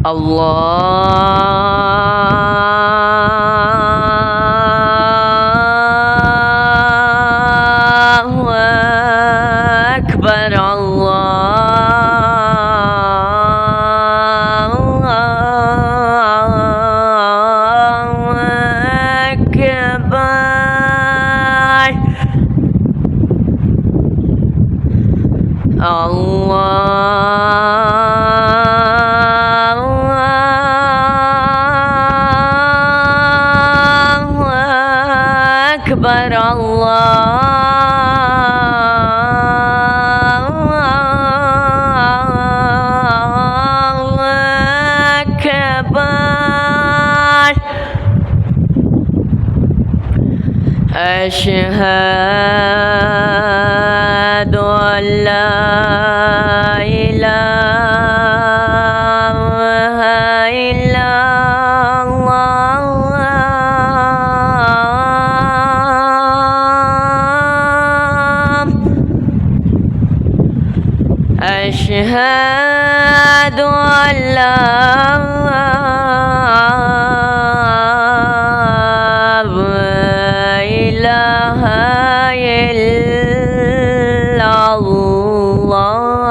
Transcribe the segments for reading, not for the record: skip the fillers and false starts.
الله أكبر الله أكبر أكبر الله أكبر أشهد أن لا إله إلا أشهد أن لا إله إلا الله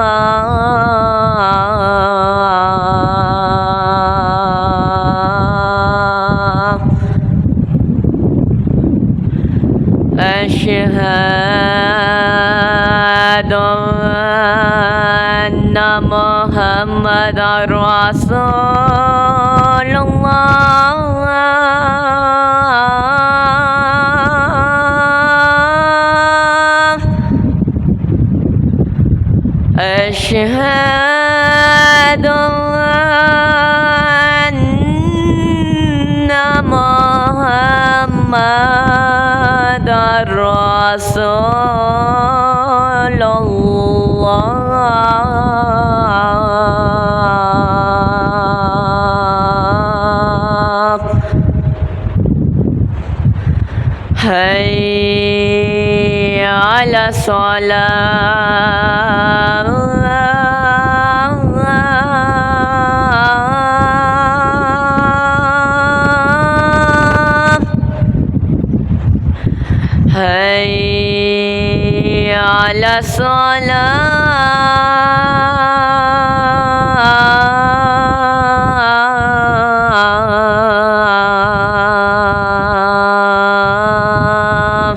أشهد أن محمدا رسول الله أشهد أن محمدا رسول الله حي على الصلاة حي على الصلاة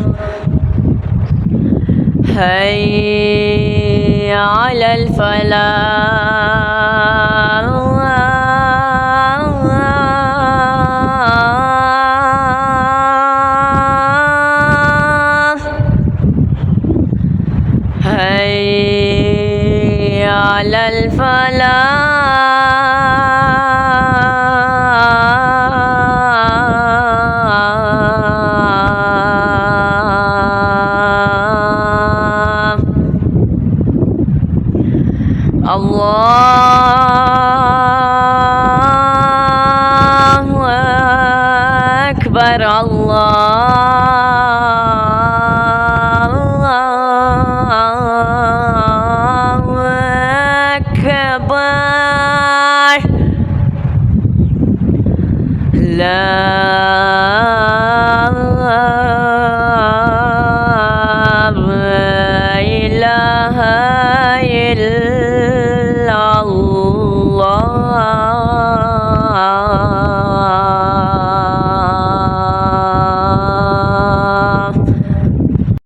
حي على الفلاح حي على الفلاح الله أكبر الله أكبر لا